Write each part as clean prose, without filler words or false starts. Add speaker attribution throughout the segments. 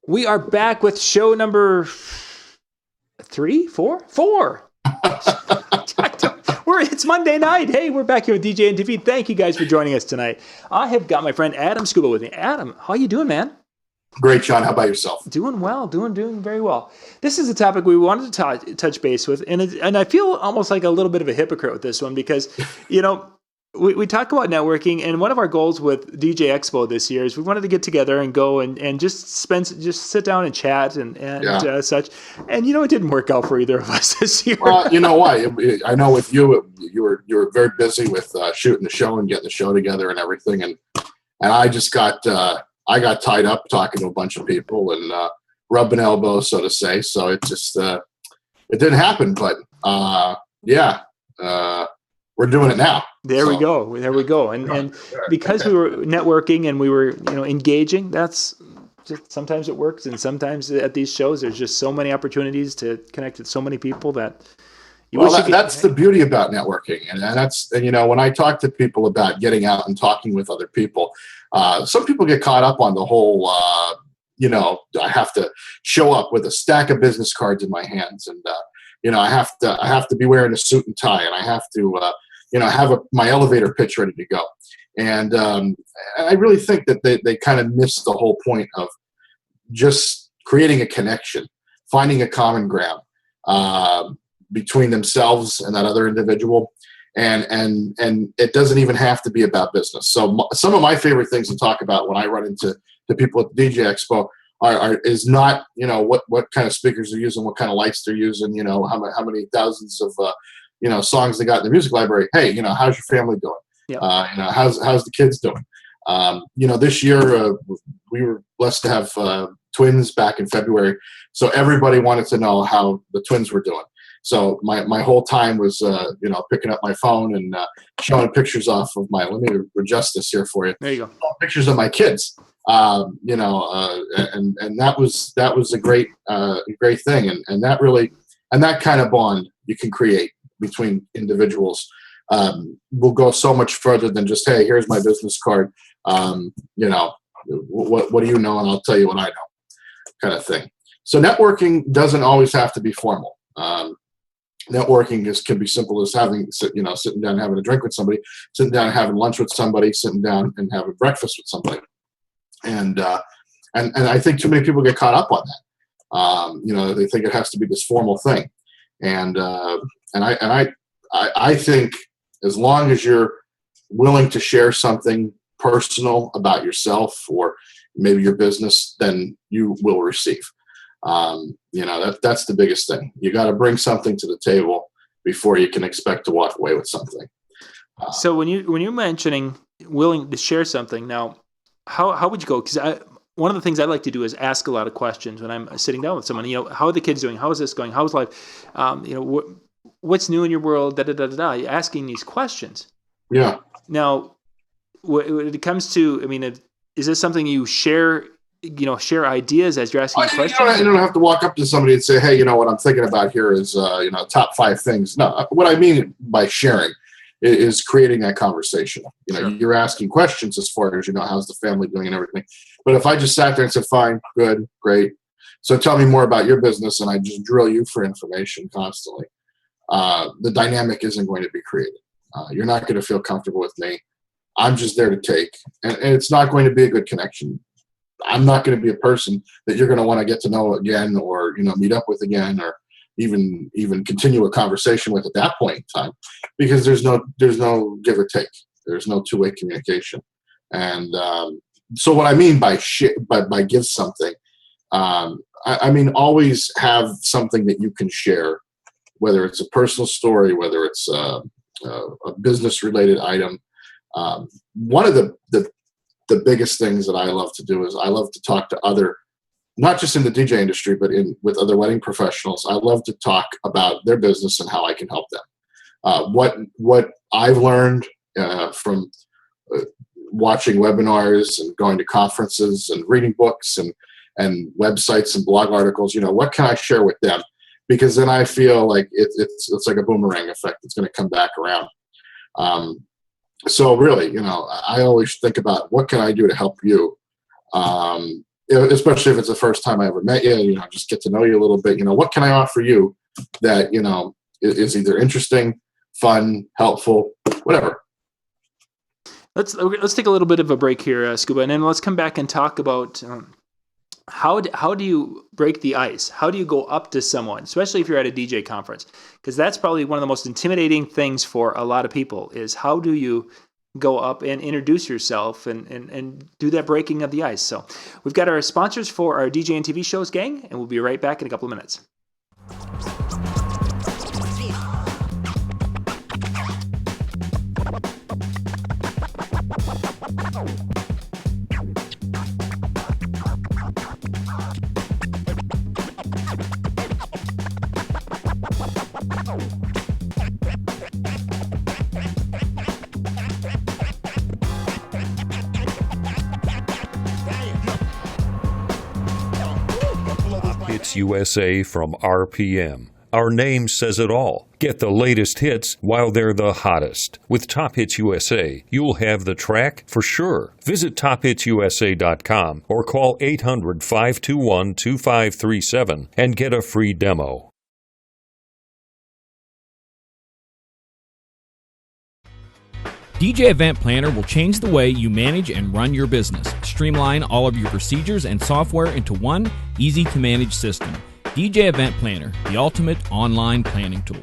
Speaker 1: We are back with show number 4. It's Monday night. Hey, we're back here with DJ and TV. Thank you guys for joining us tonight. I have got my friend Adam Skuba with me. Adam, how you doing, man?
Speaker 2: Great, Sean. How about yourself?
Speaker 1: Doing well, doing very well. This is a topic we wanted to touch base with, and I feel almost like a little bit of a hypocrite with this one because, we talk about networking, and one of our goals with DJ Expo this year is we wanted to get together and go and just sit down and chat and such. And it didn't work out for either of us this year.
Speaker 2: Well, you know why? I know with you, you were very busy with shooting the show and getting the show together and everything, and I just got tied up talking to a bunch of people and rubbing elbows, so to say. So it just it didn't happen, but we're doing it now.
Speaker 1: There we go. And because we were networking and we were, engaging, that's just sometimes it works. And sometimes at these shows, there's just so many opportunities to connect with so many people that
Speaker 2: that's the beauty about networking. And that's, when I talk to people about getting out and talking with other people, some people get caught up on the whole, I have to show up with a stack of business cards in my hands. And, I have to be wearing a suit and tie, and I have to, have my elevator pitch ready to go. And I really think that they kind of missed the whole point of just creating a connection, finding a common ground between themselves and that other individual. And it doesn't even have to be about business. So some of my favorite things to talk about when I run into the people at the DJ Expo is not, what kind of speakers they're using, what kind of lights they're using, how many thousands of, songs they got in the music library. Hey, how's your family doing?
Speaker 1: Yep.
Speaker 2: How's the kids doing? This year we were blessed to have twins back in February. So everybody wanted to know how the twins were doing. So my whole time was, picking up my phone and showing pictures off of let me adjust this here for you.
Speaker 1: There you go.
Speaker 2: Pictures of my kids, and that was a great thing. And that really, and that kind of bond you can create between individuals will go so much further than just, hey, here's my business card. What do you know? And I'll tell you what I know, kind of thing. So networking doesn't always have to be formal. Networking can be simple as sitting down and having a drink with somebody, sitting down and having lunch with somebody, sitting down and having breakfast with somebody. And I think too many people get caught up on that. They think it has to be this formal thing. And I think as long as you're willing to share something personal about yourself or maybe your business, then you will receive. That's the biggest thing. You got to bring something to the table before you can expect to walk away with something.
Speaker 1: So when you're mentioning willing to share something, now how would you go? Because one of the things I like to do is ask a lot of questions when I'm sitting down with someone. How are the kids doing? How is this going? How's life? What's new in your world? You're asking these questions.
Speaker 2: Yeah.
Speaker 1: Now, when it comes to, is this something you share? Share ideas as you're asking questions?
Speaker 2: You don't have to walk up to somebody and say, hey, what I'm thinking about here is, top 5 things. No, what I mean by sharing is creating that conversation.
Speaker 1: Sure.
Speaker 2: You're asking questions as far as, how's the family doing and everything. But if I just sat there and said, fine, good, great. So tell me more about your business, and I just drill you for information constantly, the dynamic isn't going to be created. You're not going to feel comfortable with me. I'm just there to take. And it's not going to be a good connection. I'm not going to be a person that you're going to want to get to know again, or meet up with again, or even continue a conversation with at that point in time, because there's no give or take. There's no two-way communication. And so what I mean by give something, I mean always have something that you can share, whether it's a personal story, whether it's a business-related item. One of the biggest things that I love to do is I love to talk to other, not just in the DJ industry, but with other wedding professionals. I love to talk about their business and how I can help them. What I've learned from watching webinars and going to conferences and reading books and websites and blog articles, what can I share with them? Because then I feel like it's like a boomerang effect. It's going to come back around. So really, I always think about what can I do to help you especially if it's the first time I ever met you, just get to know you a little bit. What can I offer you that, is either interesting, fun, helpful, whatever.
Speaker 1: Let's take a little bit of a break here, Skuba, and then let's come back and talk about how do you break the ice? How do you go up to someone, especially if you're at a DJ conference? Because that's probably one of the most intimidating things for a lot of people is how do you go up and introduce yourself and do that breaking of the ice. So we've got our sponsors for our DJ and TV shows, gang, and we'll be right back in a couple of minutes.
Speaker 3: It's USA from RPM. Our name says it all. Get the latest hits while they're the hottest. With Top Hits USA, you'll have the track for sure. Visit tophitsusa.com or call 800-521-2537 and get a free demo.
Speaker 4: DJ Event Planner will change the way you manage and run your business. Streamline all of your procedures and software into one easy-to-manage system. DJ Event Planner, the ultimate online planning tool.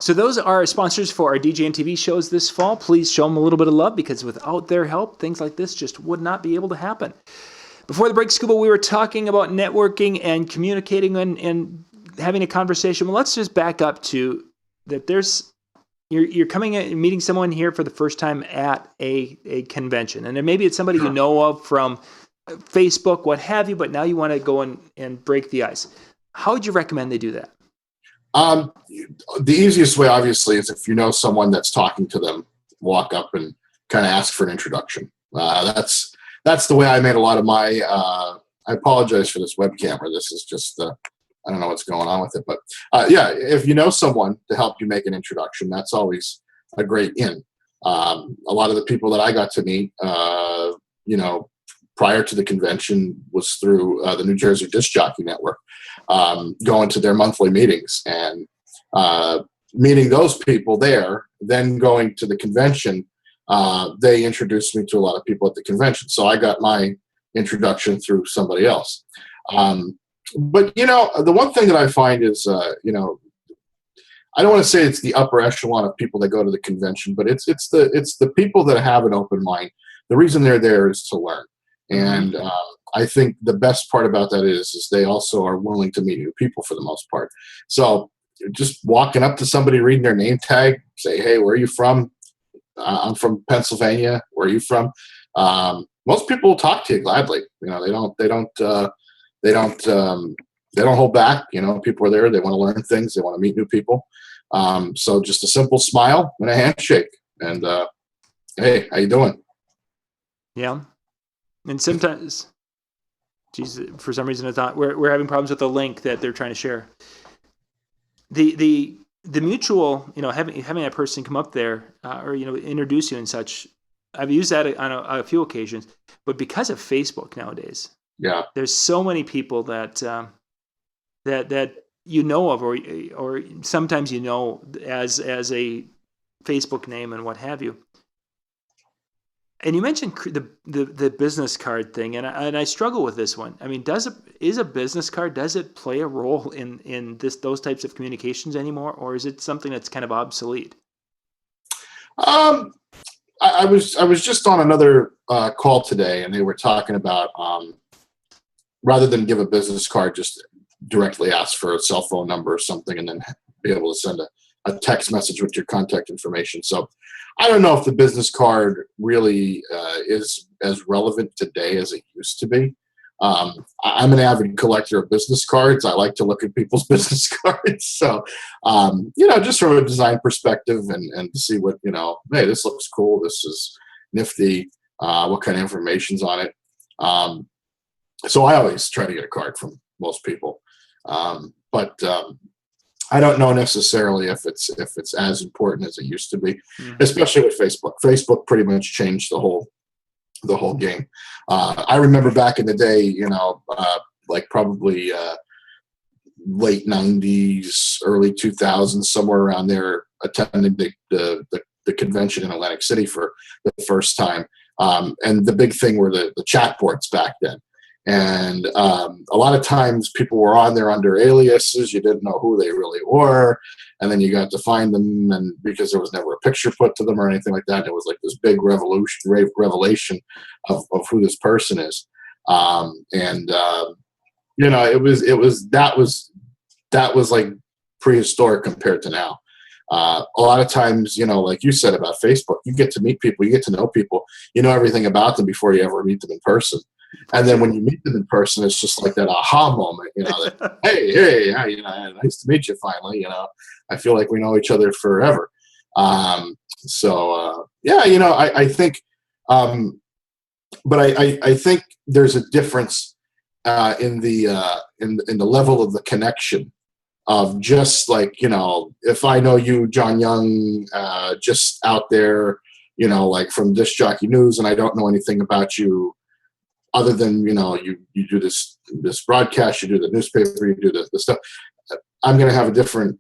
Speaker 1: So those are our sponsors for our DJ and TV shows this fall. Please show them a little bit of love because without their help, things like this just would not be able to happen. Before the break, Skuba, we were talking about networking and communicating and having a conversation. Well, let's just back up to that you're coming in and meeting someone here for the first time at a convention. And then maybe it's somebody you know of from Facebook, what have you, but now you want to go and break the ice. How would you recommend they do that?
Speaker 2: The easiest way, obviously, is if you know someone that's talking to them, walk up and kind of ask for an introduction. That's the way I made a lot of my. I apologize for this web camera. This is just I don't know what's going on with it, but yeah, if you know someone to help you make an introduction, that's always a great in. A lot of the people that I got to meet, prior to the convention was through the New Jersey Disc Jockey Network, going to their monthly meetings and meeting those people there, then going to the convention. They introduced me to a lot of people at the convention. So I got my introduction through somebody else. But, the one thing that I find is, I don't want to say it's the upper echelon of people that go to the convention, but it's the people that have an open mind. The reason they're there is to learn. And I think the best part about that is they also are willing to meet new people for the most part. So just walking up to somebody, reading their name tag, say, "Hey, where are you from?" "I'm from Pennsylvania." "Where are you from?" Most people will talk to you gladly. They don't hold back. People are there. They want to learn things. They want to meet new people. So just a simple smile and a handshake. And hey, how you doing?
Speaker 1: Yeah. And sometimes, for some reason, it's not. We're having problems with the link that they're trying to share. The mutual, having that person come up there or introduce you and such. I've used that on a few occasions, but because of Facebook nowadays,
Speaker 2: yeah,
Speaker 1: there's so many people that that you know of, or sometimes as a Facebook name and what have you. And you mentioned the business card thing, and I struggle with this one. I mean, is a business card, does it play a role in those types of communications anymore, or is it something that's kind of obsolete?
Speaker 2: I was just on another call today, and they were talking about rather than give a business card, just directly ask for a cell phone number or something, and then be able to send a text message with your contact information. So I don't know if the business card really is as relevant today as it used to be. I'm an avid collector of business cards. I like to look at people's business cards. So, just from a design perspective and to see what, hey, this looks cool. This is nifty. What kind of information's on it. So I always try to get a card from most people. But I don't know necessarily if it's as important as it used to be, especially with Facebook. Facebook pretty much changed the whole game. I remember back in the day, like probably late 90s, early 2000s, somewhere around there, attending the convention in Atlantic City for the first time. And the big thing were the chat boards back then. And a lot of times people were on there under aliases. You didn't know who they really were. And then you got to find them, and because there was never a picture put to them or anything like that, it was like this big revelation of who this person is. That was like prehistoric compared to now. A lot of times, like you said about Facebook, you get to meet people, you get to know people, you know everything about them before you ever meet them in person. And then when you meet them in person, it's just like that aha moment, that, hey, nice to meet you finally. I feel like we know each other forever. I think, but I think there's a difference in the level of the connection of just like, if I know you, John Young, just out there, like from Disc Jockey News, and I don't know anything about you other than, you do this broadcast, you do the newspaper, you do the stuff, I'm going to have a different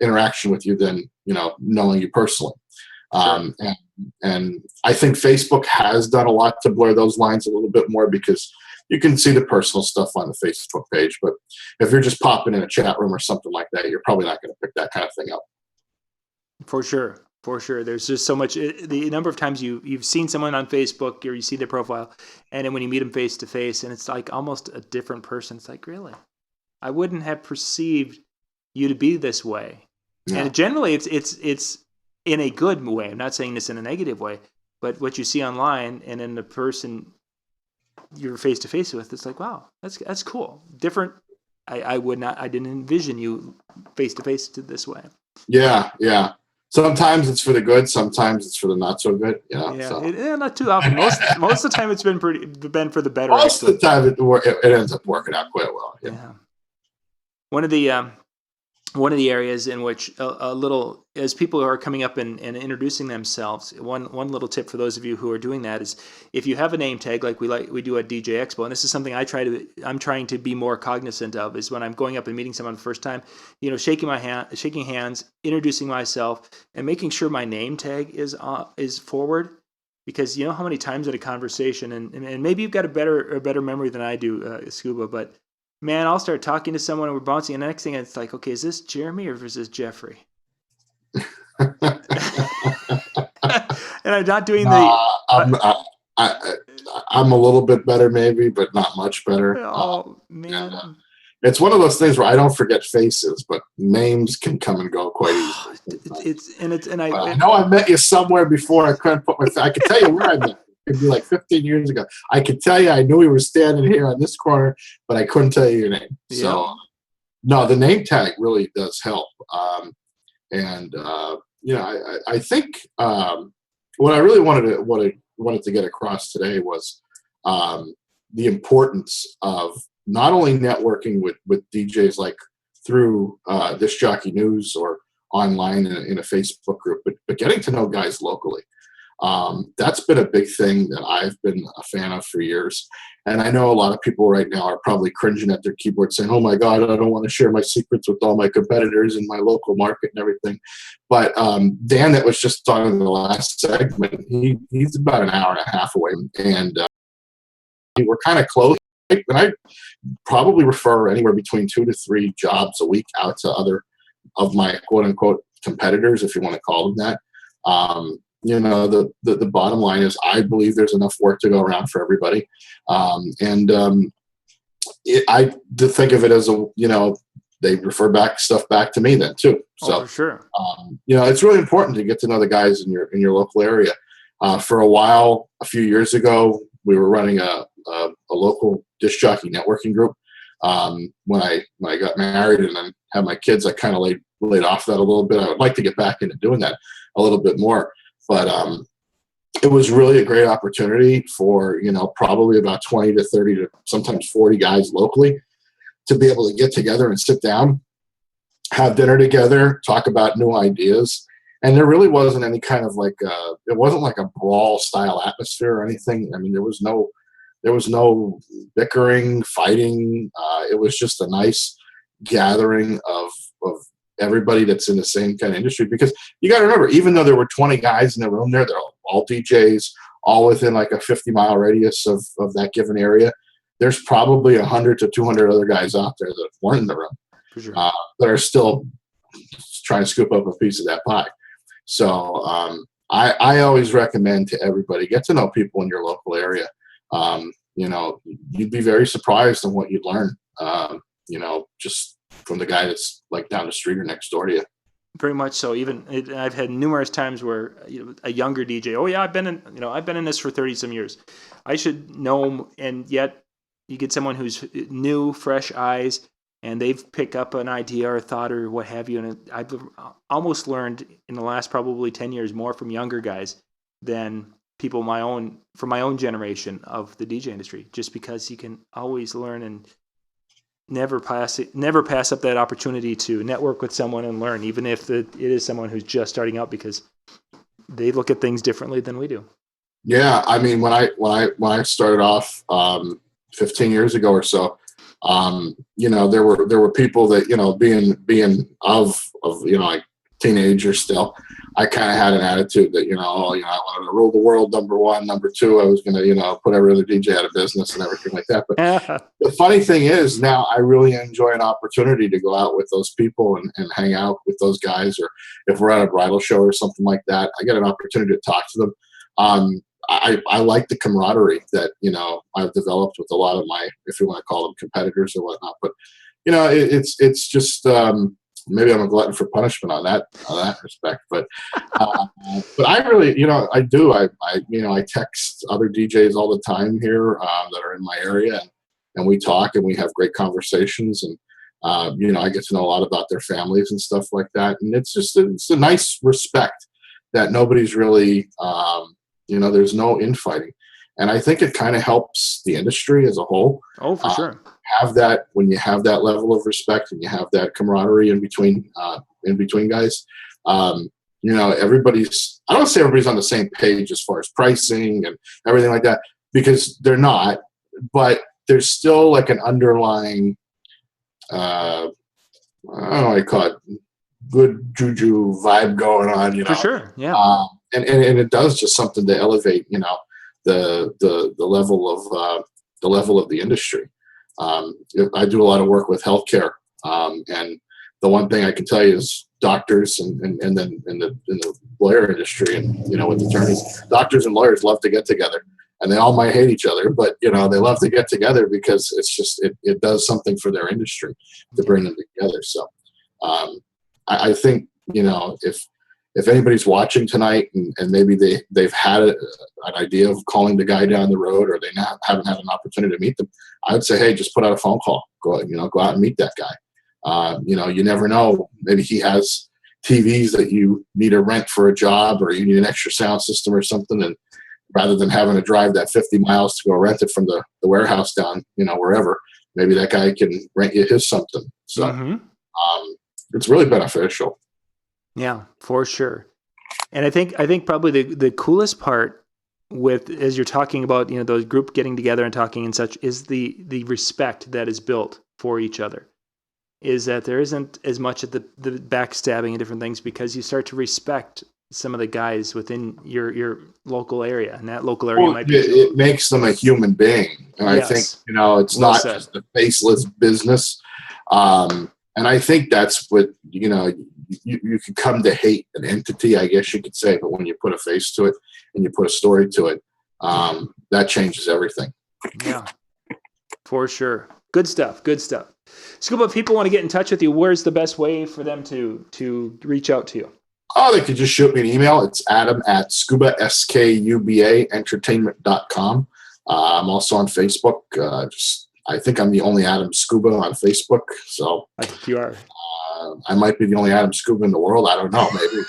Speaker 2: interaction with you than, knowing you personally. Sure. And I think Facebook has done a lot to blur those lines a little bit more, because you can see the personal stuff on the Facebook page. But if you're just popping in a chat room or something like that, you're probably not going to pick that kind of thing up.
Speaker 1: For sure. There's just so much. The number of times you've seen someone on Facebook or you see their profile, and then when you meet them face to face, and it's like almost a different person. It's like, really? I wouldn't have perceived you to be this way. Yeah. And generally it's in a good way. I'm not saying this in a negative way, but what you see online and in the person you're face to face with, it's like, wow, that's cool. Different. I didn't envision you face to face this way.
Speaker 2: Yeah. Sometimes it's for the good, sometimes it's for the not so good.
Speaker 1: Yeah, so. Not too often. Most of the time, it's been for the better.
Speaker 2: Most of the time, it ends up working out quite well.
Speaker 1: Yeah. One of the areas in which as people are coming up and introducing themselves, one little tip for those of you who are doing that is, if you have a name tag like we do at DJ Expo, and this is something I'm trying to be more cognizant of, is when I'm going up and meeting someone the first time, shaking hands, introducing myself, and making sure my name tag is forward, because you know how many times in a conversation, and maybe you've got a better memory than I do, Skuba, but man, I'll start talking to someone and we're bouncing, and the next thing it's like, okay, is this Jeremy or is this Jeffrey? And I'm not doing
Speaker 2: I'm a little bit better maybe, but not much better.
Speaker 1: Oh, man.
Speaker 2: And, it's one of those things where I don't forget faces, but names can come and go quite easily. I know I met you somewhere before. I couldn't put I could tell you where I met you. It'd be like 15 years ago. I could tell you, I knew we were standing here on this corner, but I couldn't tell you your name. Yeah. So, no, the name tag really does help. I think what I really wanted to get across today was the importance of not only networking with DJs like through Disc Jockey News or online in a Facebook group, but getting to know guys locally. That's been a big thing that I've been a fan of for years. And I know a lot of people right now are probably cringing at their keyboard saying, oh my God, I don't want to share my secrets with all my competitors in my local market and everything. But Dan, that was just on in the last segment, he's about an hour and a half away. And we're kind of close. And I probably refer anywhere between 2 to 3 jobs a week out to other of my quote unquote competitors, if you want to call them that. The bottom line is I believe there's enough work to go around for everybody. I think of it as they refer stuff back to me then too. So,
Speaker 1: for sure.
Speaker 2: It's really important to get to know the guys in your local area. For a while, a few years ago, we were running a local disc jockey networking group. When I got married and then had my kids, I kind of laid off that a little bit. I would like to get back into doing that a little bit more, but it was really a great opportunity for probably about 20 to 30 to sometimes 40 guys locally to be able to get together and sit down, have dinner together, talk about new ideas. And there really wasn't any kind of it wasn't like a brawl style atmosphere or anything. I mean, there was no bickering, fighting. It was just a nice gathering of everybody that's in the same kind of industry. Because you got to remember, even though there were 20 guys in the room there, they're all DJs, all within like a 50-mile radius of that given area. There's probably 100 to 200 other guys out there that weren't in the room,
Speaker 1: for sure.
Speaker 2: that are still trying to scoop up a piece of that pie. So I always recommend to everybody, get to know people in your local area. You'd be very surprised on what you'd learn, just from the guy that's like down the street or next door to you.
Speaker 1: Very much so. I've had numerous times where a younger DJ, oh yeah, I've been in this for 30 some years. I should know, and yet you get someone who's new, fresh eyes, and they've picked up an idea or a thought or what have you. And I've almost learned in the last probably 10 years more from younger guys than people from my own generation of the DJ industry, just because you can always learn and never pass up that opportunity to network with someone and learn, even if it is someone who's just starting out, because they look at things differently than we do.
Speaker 2: Yeah. I mean, when I started off 15 years ago or so, there were people that, being of like teenager still, I kind of had an attitude that, I wanted to rule the world, number one. Number two, I was going to, put every other DJ out of business and everything like that. But the funny thing is, now I really enjoy an opportunity to go out with those people and hang out with those guys. Or if we're at a bridal show or something like that, I get an opportunity to talk to them. I like the camaraderie that, I've developed with a lot of my, if you want to call them competitors or whatnot. But, it's just, maybe I'm a glutton for punishment on that respect, but I really, I do. I text other DJs all the time here that are in my area, and we talk and we have great conversations, and I get to know a lot about their families and stuff like that. And it's a nice respect that nobody's really, there's no infighting. And I think it kind of helps the industry as a whole. Oh, for sure. When you have that level of respect and you have that camaraderie in between guys, everybody's, I don't say everybody's on the same page as far as pricing and everything like that, because they're not, but there's still like an underlying, I don't know what you call it, good juju vibe going on,
Speaker 1: For sure. Yeah.
Speaker 2: And it does just something to elevate, the level of the industry. I do a lot of work with healthcare, and the one thing I can tell you is doctors and then in the lawyer industry and with attorneys, doctors and lawyers love to get together, and they all might hate each other, but they love to get together because it's just it does something for their industry to bring them together. So I think if anybody's watching tonight and maybe they've had an idea of calling the guy down the road, or they haven't had an opportunity to meet them, I would say, hey, just put out a phone call. Go out and meet that guy. You never know. Maybe he has TVs that you need to rent for a job, or you need an extra sound system or something. And rather than having to drive that 50 miles to go rent it from the warehouse down, wherever, maybe that guy can rent you his something. So it's really beneficial.
Speaker 1: Yeah, for sure. And I think probably the coolest part with, as you're talking about, those group getting together and talking and such, is the respect that is built for each other. Is that there isn't as much of the backstabbing and different things, because you start to respect some of the guys within your local area, and that local area might be.
Speaker 2: It makes them a human being, and yes. I think it's not just a faceless business. And I think that's what you can come to hate an entity, I guess you could say, but when you put a face to it and you put a story to it, that changes everything.
Speaker 1: Yeah, for sure. Good stuff. Skuba, if people want to get in touch with you, where's the best way for them to reach out to you?
Speaker 2: Oh, they could just shoot me an email. It's Adam at Skuba, SKUBA, entertainment.com. I'm also on Facebook. I think I'm the only Adam Skuba on Facebook. So
Speaker 1: I think you are.
Speaker 2: I might be the only Adam Skuba in the world. I don't know, maybe.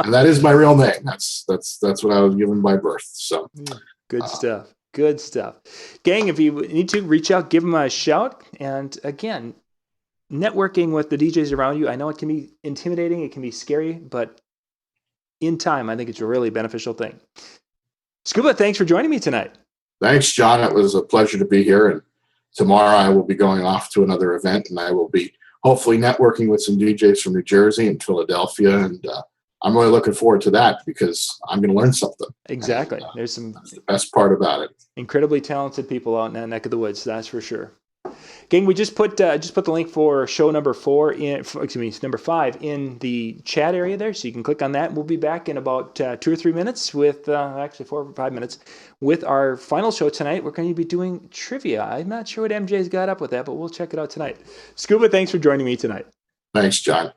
Speaker 2: And that is my real name. That's what I was given by birth. So
Speaker 1: good stuff. Good stuff. Gang, if you need to reach out, give them a shout. And again, networking with the DJs around you, I know it can be intimidating, it can be scary, but in time, I think it's a really beneficial thing. Skuba, thanks for joining me tonight.
Speaker 2: Thanks, John. It was a pleasure to be here. And tomorrow I will be going off to another event, and I will be hopefully networking with some DJs from New Jersey and Philadelphia. And I'm really looking forward to that because I'm going to learn something.
Speaker 1: Exactly.
Speaker 2: And,
Speaker 1: there's some
Speaker 2: that's the best part about it.
Speaker 1: Incredibly talented people out in that neck of the woods, that's for sure. Gang, we just put the link for show number 5 in the chat area there, so you can click on that. We'll be back in about 2 or 3 minutes with actually 4 or 5 minutes with our final show tonight. We're going to be doing trivia. I'm not sure what MJ's got up with that, but we'll check it out tonight. Skuba, thanks for joining me tonight.
Speaker 2: Thanks, John.